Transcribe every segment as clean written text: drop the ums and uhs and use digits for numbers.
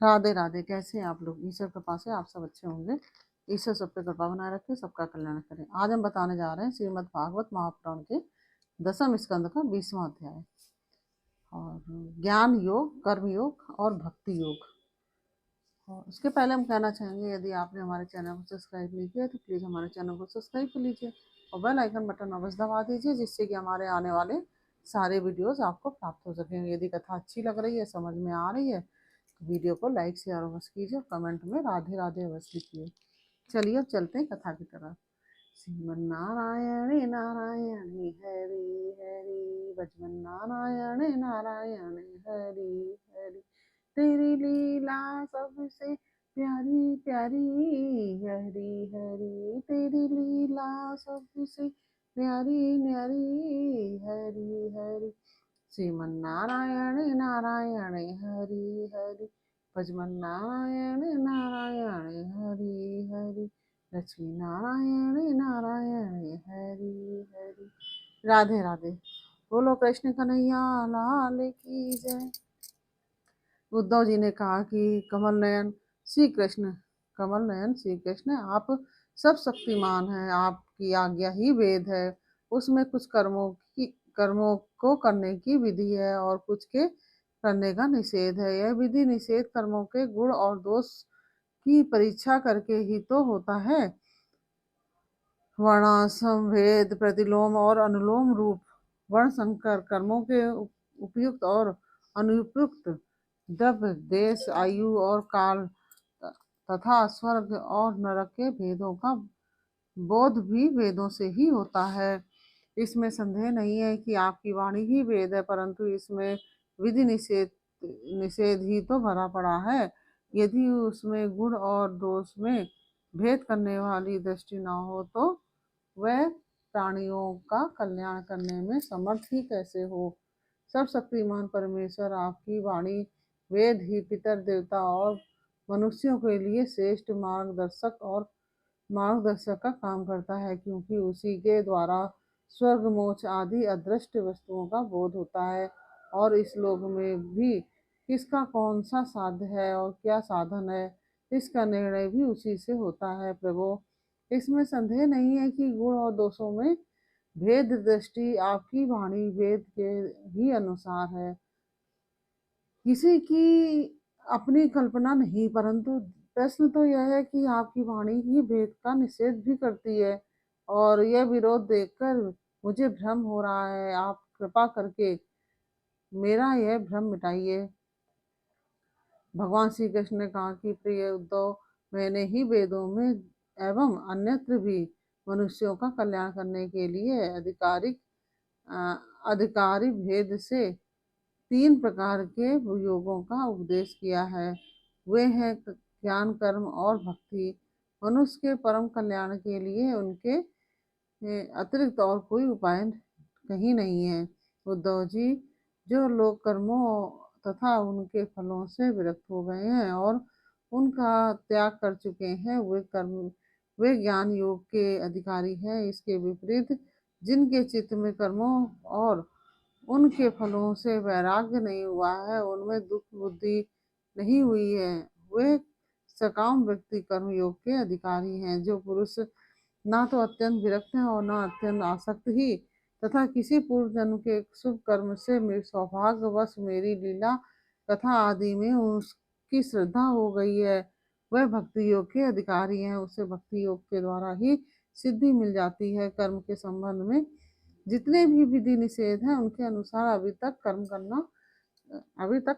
राधे राधे। कैसे हैं आप लोग? ईश्वर कृपा से आप सब अच्छे होंगे। ईश्वर सब पे कृपा बनाए रखे, सबका कल्याण करे। आज हम बताने जा रहे हैं श्रीमद् भागवत महापुराण के 10वें स्कंद का 20वां अध्याय और ज्ञान योग, कर्म योग और भक्ति योग। और उसके पहले हम कहना चाहेंगे, यदि आपने हमारे चैनल को सब्सक्राइब नहीं किया तो प्लीज़ हमारे चैनल को सब्सक्राइब कर लीजिए और बेल आइकन बटन अवश्य दबा दीजिए, जिससे कि हमारे आने वाले सारे वीडियोस आपको प्राप्त हो सकें। यदि कथा अच्छी लग रही है, समझ में आ रही है, तो वीडियो को लाइक शेयर अवश्य कीजिए और कमेंट में राधे राधे अवश्य लिखिए। चलिए अब चलते हैं कथा की तरफ। श्रीमन नारायण नारायण हरि हरि, बजमन नारायण नारायण हरि हरि। तेरी लीला सबसे प्यारी प्यारी हरि हरि, तेरी लीला सबसे प्यारी न्यारी हरि हरि। श्रीमन नारायण नारायण हरि हरि, भजमन नारायण नारायण हरि हरि, लक्ष्मी नारायण नारायण हरि हरि। राधे राधे। बोलो कृष्ण कन्हैया लाल की जय। उद्धव जी ने कहा कि कमल नयन श्री कृष्ण, आप सब शक्तिमान हैं, आपकी आज्ञा ही वेद है। उसमें कुछ कर्मों को करने की विधि है और कुछ के करने का निषेध है। यह विधि निषेध कर्मों के गुण और दोष की परीक्षा करके ही तो होता है। वर्णाश्रम भेद, प्रतिलोम और अनुलोम रूप वर्ण संकर कर्मों के उपयुक्त और अनुपयुक्त, द्रव्य, देश, आयु और काल तथा स्वर्ग और नरक के भेदों का बोध भी वेदों से ही होता है। इसमें संदेह नहीं है कि आपकी वाणी ही वेद है, परंतु इसमें विधि निषेध ही तो भरा पड़ा है। यदि उसमें गुण और दोष में भेद करने वाली दृष्टि न हो तो वह प्राणियों का कल्याण करने में समर्थ ही कैसे हो। सब शक्तिमान परमेश्वर, आपकी वाणी वेद ही पितर देवता और मनुष्यों के लिए श्रेष्ठ मार्गदर्शक का काम करता है, क्योंकि उसी के द्वारा स्वर्ग, मोक्ष आदि अदृष्ट वस्तुओं का बोध होता है। और इस लोक में भी किसका कौन सा साध्य है और क्या साधन है, इसका निर्णय भी उसी से होता है। प्रभु, इसमें संदेह नहीं है कि गुण और दोषों में भेद दृष्टि आपकी वाणी वेद के ही अनुसार है। किसी की अपनी कल्पना नहीं, परंतु प्रश्न तो यह है कि आपकी वाणी ही भेद का निषेध भी करती है, और यह विरोध देखकर मुझे भ्रम हो रहा है। आप कृपा करके मेरा यह भ्रम मिटाइए। भगवान श्री कृष्ण ने कहा कि प्रिय उद्धव, मैंने ही वेदों में एवं अन्यत्र भी मनुष्यों का कल्याण करने के लिए अधिकारी भेद से 3 प्रकार के योगों का उपदेश किया है। वे हैं ज्ञान, कर्म और भक्ति। मनुष्य के परम कल्याण के लिए उनके अतिरिक्त और कोई उपाय कहीं नहीं है। उद्धव जी, जो लोग कर्मों तथा उनके फलों से विरक्त हो गए हैं और उनका त्याग कर चुके हैं, वे ज्ञान योग के अधिकारी हैं। इसके विपरीत जिनके चित्त में कर्मों और उनके फलों से वैराग्य नहीं हुआ है, उनमें दुख बुद्धि नहीं हुई है, वे सकाम व्यक्ति कर्म योग के अधिकारी हैं। जो पुरुष ना तो अत्यंत विरक्त हैं और ना अत्यंत आसक्त ही, तथा किसी पूर्व जन्म के शुभ कर्म से सौभाग्यवश मेरी लीला कथा आदि में उसकी श्रद्धा हो गई है, वह भक्ति योग के अधिकारी हैं। उसे भक्ति योग के द्वारा ही सिद्धि मिल जाती है। कर्म के संबंध में जितने भी विधि निषेध हैं, उनके अनुसार अभी तक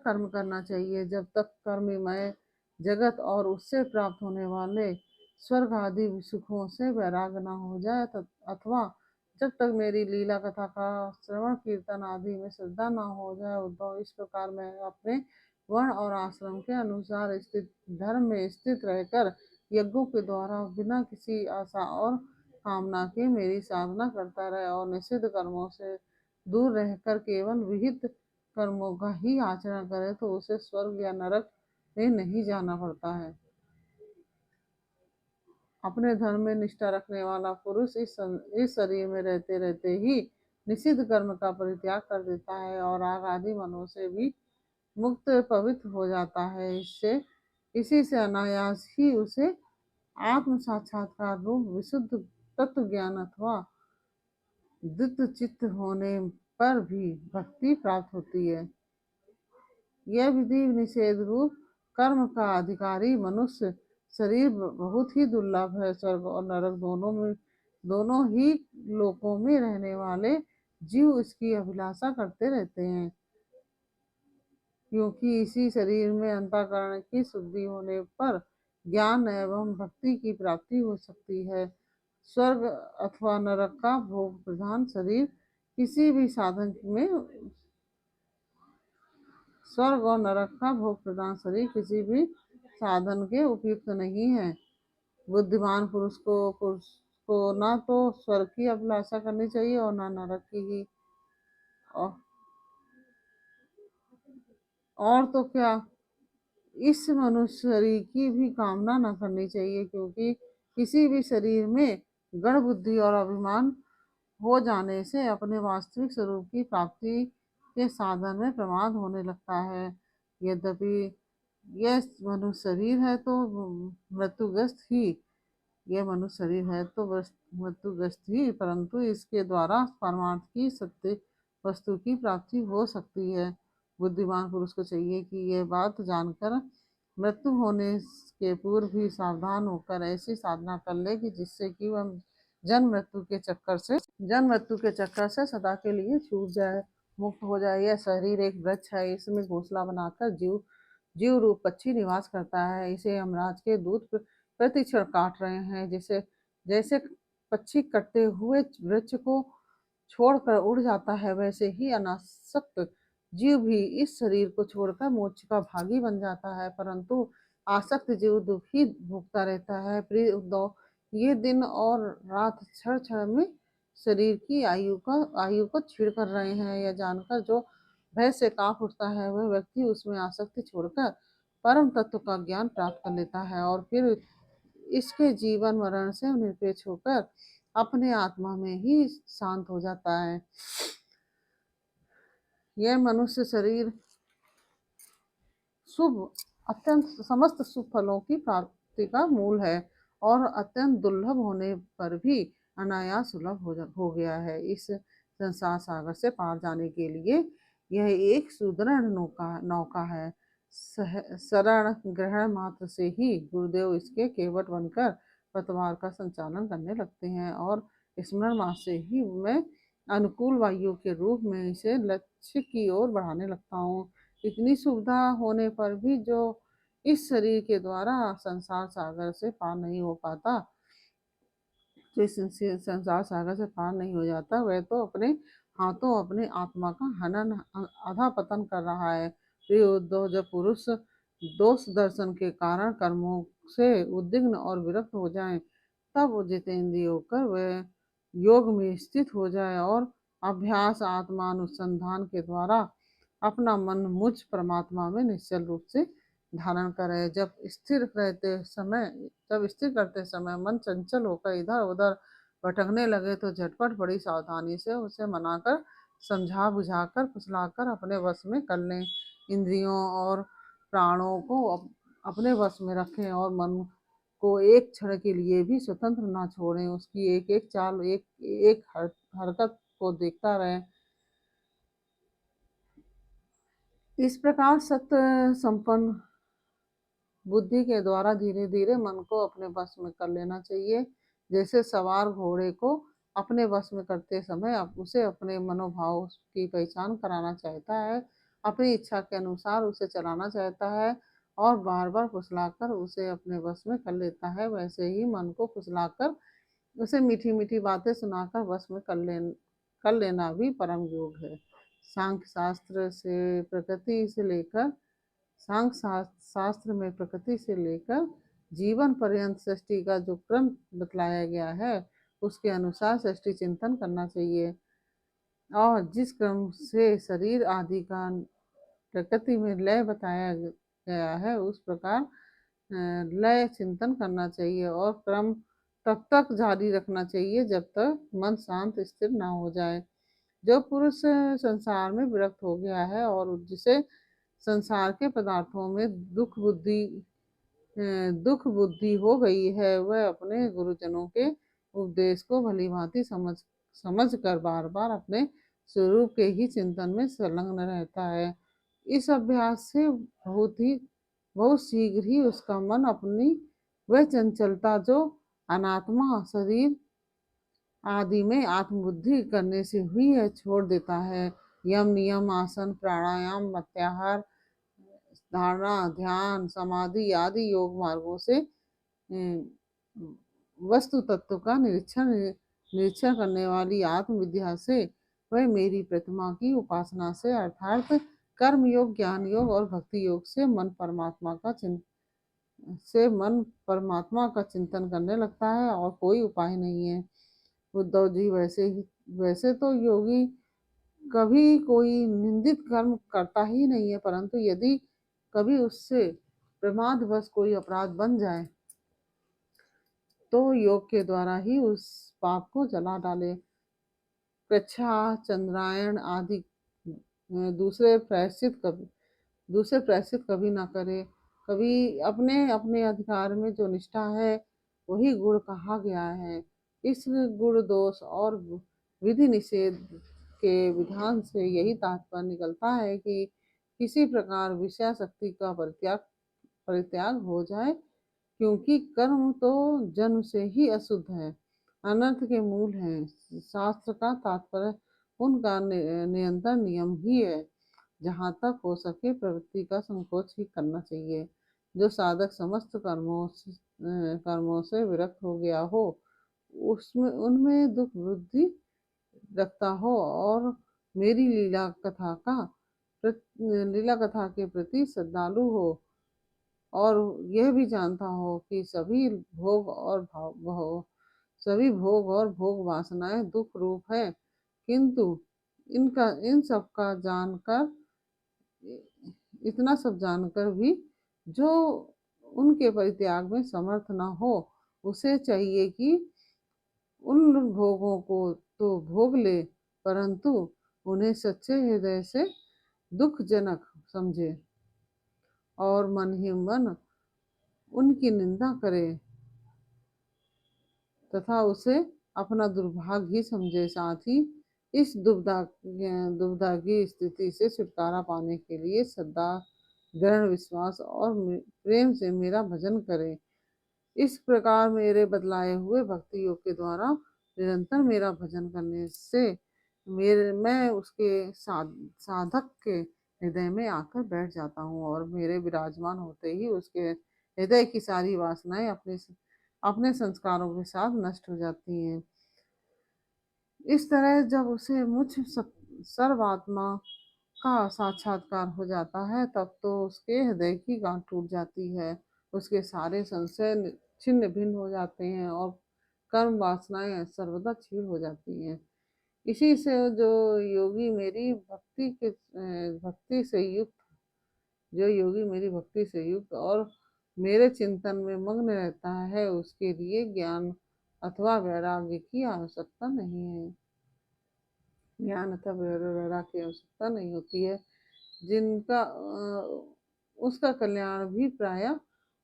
कर्म करना चाहिए। जब तक कर्ममय जगत और उससे प्राप्त होने वाले स्वर्ग आदि सुखों से वैराग न हो जाए, अथवा जब तक मेरी लीला कथा का श्रवण कीर्तन आदि में श्रद्धा न हो जाए। उद्धव, इस प्रकार मैं अपने वर्ण और आश्रम के अनुसार स्थित धर्म में स्थित रहकर यज्ञों के द्वारा बिना किसी आशा और कामना के मेरी साधना करता रहे और निषिद्ध कर्मों से दूर रहकर केवल विहित कर्मों का ही आचरण करे, तो उसे स्वर्ग या नरक में नहीं जाना पड़ता है। अपने धर्म में निष्ठा रखने वाला पुरुष इस शरीर में रहते रहते ही निषिद्ध कर्म का परित्याग कर देता है और राग आदि मनों से भी मुक्त पवित्र हो जाता है। इससे इसी से अनायास ही उसे आत्म साक्षात्कार रूप विशुद्ध तत्व ज्ञान अथवा द्वित चित्त होने पर भी भक्ति प्राप्त होती है। यह विधि निषेध रूप कर्म का अधिकारी मनुष्य शरीर बहुत ही दुर्लभ है। स्वर्ग और नरक दोनों ही लोकों में रहने वाले जीव इसकी अभिलाषा करते रहते हैं, क्योंकि इसी शरीर में अंतःकरण की शुद्धि होने पर ज्ञान एवं भक्ति की प्राप्ति हो सकती है। स्वर्ग अथवा नरक का भोग प्रधान शरीर किसी भी साधन में स्वर्ग और नरक का भोग प्रदान शरीर किसी भी साधन के उपयुक्त नहीं है। बुद्धिमान पुरुष को ना तो स्वर्ग की अभिलाषा करनी चाहिए और ना नरक की ही। और तो क्या, इस मनुष्य शरीर की भी कामना न करनी चाहिए, क्योंकि किसी भी शरीर में गण बुद्धि और अभिमान हो जाने से अपने वास्तविक स्वरूप की प्राप्ति के साधन में प्रमाद होने लगता है। यद्यपि यह मनुष्य शरीर है तो मृत्युग्रस्त ही यह मनुष्य शरीर है तो मृत्युग्रस्त ही, परंतु इसके द्वारा परमार्थ की सत्य वस्तु की प्राप्ति हो सकती है। बुद्धिमान पुरुष को चाहिए कि यह बात जानकर मृत्यु होने के पूर्व भी सावधान होकर ऐसी साधना कर ले कि जिससे कि वह जन्म मृत्यु के चक्कर से सदा के लिए छूट जाए, मुक्त हो जाए। यह शरीर एक वृक्ष है, इसमें घोंसला बनाकर जीव रूप पक्षी निवास करता है। इसे यमराज के दूत प्रतिक्षण काट रहे हैं। जैसे जैसे पक्षी कटते हुए वृक्ष को छोड़कर उड़ जाता है, वैसे ही अनासक्त जीव भी इस शरीर को छोड़कर मोक्ष का भागी बन जाता है, परंतु आसक्त जीव दुख ही भोगता रहता है। प्रिय उद्धव, ये दिन और रात क्षण क्षण में शरीर की आयु को छीड़ कर रहे हैं। यह जानकर जो भय से कांप उठता है, वह व्यक्ति उसमें आसक्ति छोड़कर परम तत्व का ज्ञान प्राप्त कर लेता है और फिर इसके जीवन मरण से निरपेक्ष होकर अपने आत्मा में ही शांत हो जाता है। यह मनुष्य शरीर शुभ अत्यंत समस्त शुभ फलों की प्राप्ति का मूल है और अत्यंत दुर्लभ होने पर भी अनायास सुलभ हो गया है। इस संसार सागर से पार जाने के लिए यह एक सुदृढ़ नौका है। शरण ग्रहण मात्र से ही गुरुदेव इसके केवट बनकर पतवार का संचालन करने लगते हैं और स्मरण मात्र से ही मैं अनुकूल वायु के रूप में इसे लक्ष्य की ओर बढ़ाने लगता हूँ। इतनी सुविधा होने पर भी जो इस शरीर के द्वारा संसार सागर से पार नहीं हो पाता, जो इस संसार सागर से पार नहीं हो जाता, वह तो अपने हाथों अपने आत्मा का हनन आधा पतन कर रहा है। प्रिय उद्धव, जब पुरुष दोष दर्शन के कारण कर्मों से उद्विग्न और विरक्त हो जाए, तब वो जितेंद्रिय होकर वह योग में स्थित हो जाए और अभ्यास आत्मानुसंधान के द्वारा अपना मन मुझ परमात्मा में निश्चल रूप से धारण करे। जब स्थिर करते समय मन चंचल होकर इधर उधर भटकने लगे तो झटपट बड़ी सावधानी से उसे मनाकर समझा बुझाकर फुसलाकर अपने वश में कर लें। इंद्रियों और प्राणों को अपने वश में रखें और मन को एक क्षण के लिए भी स्वतंत्र ना छोड़ें। उसकी एक एक चाल एक एक हरकत को देखता रहें। इस प्रकार सत्य संपन्न बुद्धि के द्वारा धीरे धीरे मन को अपने वश में कर लेना चाहिए। जैसे सवार घोड़े को अपने वश में करते समय उसे अपने मनोभाव की पहचान कराना चाहता है, अपनी इच्छा के अनुसार उसे चलाना चाहता है और बार बार फुसलाकर उसे अपने वश में कर लेता है, वैसे ही मन को फुसलाकर उसे मीठी मीठी बातें सुनाकर वश में कर लेना भी परम योग है। सांख्य शास्त्र में प्रकृति से लेकर जीवन पर्यंत सृष्टि का जो क्रम बतलाया गया है, उसके अनुसार सृष्टि चिंतन करना चाहिए और जिस क्रम से शरीर आदि का प्रकृति में लय बताया गया है, उस प्रकार लय चिंतन करना चाहिए और क्रम तब तक जारी रखना चाहिए जब तक मन शांत स्थिर ना हो जाए। जो पुरुष संसार में विरक्त हो गया है और जिसे संसार के पदार्थों में दुख बुद्धि दुख बुद्धि हो गई है, वह अपने गुरुजनों के उपदेश को भली भांति समझ कर बार बार अपने स्वरूप के ही चिंतन में संलग्न रहता है। इस अभ्यास से बहुत शीघ्र ही उसका मन अपनी वह चंचलता जो अनात्मा शरीर आदि में आत्मबुद्धि करने से हुई है छोड़ देता है। यम नियम आसन प्राणायाम प्रत्याहार धारणा ध्यान समाधि आदि योग मार्गों से वस्तु तत्व का निरीक्षण करने वाली आत्म विद्या से वह मेरी प्रतिमा की उपासना से अर्थात कर्म योग ज्ञान योग और भक्ति योग से मन परमात्मा का चिंतन करने लगता है और कोई उपाय नहीं है। उद्धव जी वैसे तो योगी कभी कोई निंदित कर्म करता ही नहीं है, परंतु यदि कभी उससे प्रमादवश कोई अपराध बन जाए तो योग के द्वारा ही उस पाप को जला डाले। पृच्छा चंद्रायण आदि दूसरे प्रायश्चित कभी ना करे। कभी अपने अपने अधिकार में जो निष्ठा है वही गुण कहा गया है। इस गुण दोष और विधि निषेध के विधान से यही तात्पर्य निकलता है कि किसी प्रकार विषय शक्ति का परित्याग हो जाए, क्योंकि कर्म तो जन्म से ही अशुद्ध है, अनर्थ के मूल है। शास्त्र का तात्पर्य उनका निरंतर नियम ही है। जहाँ तक हो सके प्रवृत्ति का संकोच ही करना चाहिए। जो साधक समस्त कर्मों से विरक्त हो गया हो, उसमें उनमें दुख बुद्धि रखता हो और मेरी लीला कथा के प्रति श्रद्धालु हो और यह भी जानता हो कि सभी भोग और भोग वासनाएं दुख रूप है, किंतु इन सब का जानकर इतना सब जानकर भी जो उनके परित्याग में समर्थ न हो, उसे चाहिए कि उन भोगों को तो भोग ले, परंतु उन्हें सच्चे हृदय से दुखजनक समझे और मन ही मन उनकी निंदा करे तथा उसे अपना दुर्भाग्य ही समझे। साथ ही इस दुविधा की स्थिति से छुटकारा पाने के लिए श्रद्धा दृढ़ विश्वास और प्रेम से मेरा भजन करे। इस प्रकार मेरे बदलाए हुए भक्ति योग के द्वारा निरंतर मेरा भजन करने से मैं उसके साधक के हृदय में आकर बैठ जाता हूँ और मेरे विराजमान होते ही उसके हृदय की सारी वासनाएं अपने संस्कारों के साथ नष्ट हो जाती हैं। इस तरह जब उसे मुझ सर्वात्मा का साक्षात्कार हो जाता है, तब तो उसके हृदय की गांठ टूट जाती है, उसके सारे संशय छिन्न भिन्न हो जाते हैं और कर्म वासनाएं सर्वदा क्षीण हो जाती हैं। इसी से जो योगी मेरी भक्ति से युक्त और मेरे चिंतन में मग्न रहता है, उसके लिए ज्ञान अथवा वैराग्य की आवश्यकता नहीं है। ज्ञान अथवा वैराग्य की आवश्यकता नहीं होती है। जिनका उसका कल्याण भी प्राय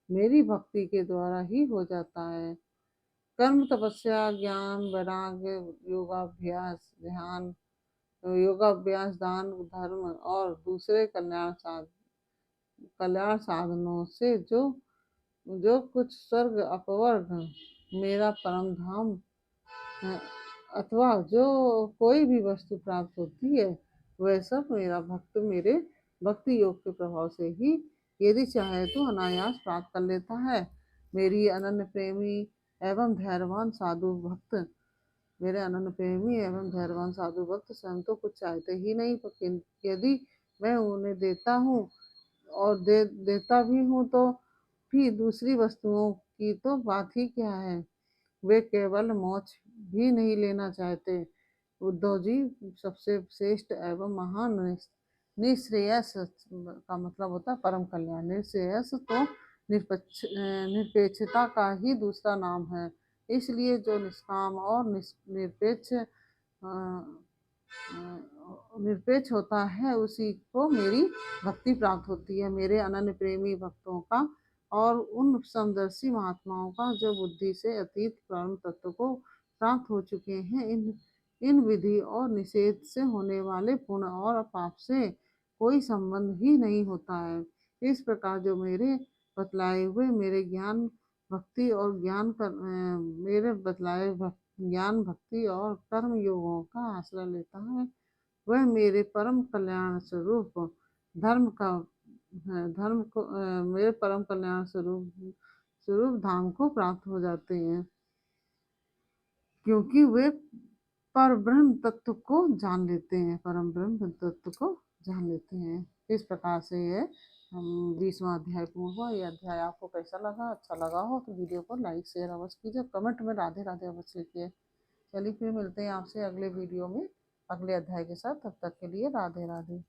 मेरी भक्ति के द्वारा ही हो जाता है। कर्म तपस्या ज्ञान वैराग्य योगाभ्यास दान धर्म और दूसरे कल्याण साधनों से जो कुछ स्वर्ग अपवर्ग मेरा परम धाम अथवा जो कोई भी वस्तु प्राप्त होती है, वह सब मेरे भक्ति योग के प्रभाव से ही यदि चाहे तो अनायास प्राप्त कर लेता है। मेरी अनन्य प्रेमी एवं धैर्यवान साधु भक्त स्वयं तो कुछ चाहते ही नहीं, यदि मैं उन्हें देता हूँ और देता भी हूँ तो भी दूसरी वस्तुओं की तो बात ही क्या है, वे केवल मोक्ष भी नहीं लेना चाहते। उद्धव जी सबसे श्रेष्ठ एवं महान निश्रेयस का मतलब होता है परम कल्याण। निश्रेयस तो निरपेक्षता का ही दूसरा नाम है। इसलिए जो निष्काम और निरपेक्ष होता है, उसी को मेरी भक्ति प्राप्त होती है। मेरे अनन्य प्रेमी भक्तों का और उन समदर्शी महात्माओं का जो बुद्धि से अतीत परम तत्व को प्राप्त हो चुके हैं। इन विधि और निषेध से होने वाले पुण्य और पाप से कोई संबंध ही नहीं होता है। इस प्रकार जो मेरे बतलाए हुए मेरे ज्ञान भक्ति और मेरे बतलाए ज्ञान भक्ति और कर्म योगों का आश्रय लेता है, वह मेरे परम कल्याण स्वरूप धर्म का धर्म को मेरे परम कल्याण स्वरूप स्वरूप धाम को प्राप्त हो जाते हैं, क्योंकि वे पर ब्रह्म तत्व को जान लेते हैं, परम ब्रह्म तत्व को जान लेते हैं। इस प्रकार से ये 20वां अध्याय पूर्ण हुआ। ये अध्याय आपको कैसा लगा? अच्छा लगा हो तो वीडियो को लाइक शेयर अवश्य कीजिए, कमेंट में राधे राधे अवश्य लिखिए। चलिए फिर मिलते हैं आपसे अगले वीडियो में अगले अध्याय के साथ। तब तक के लिए राधे राधे।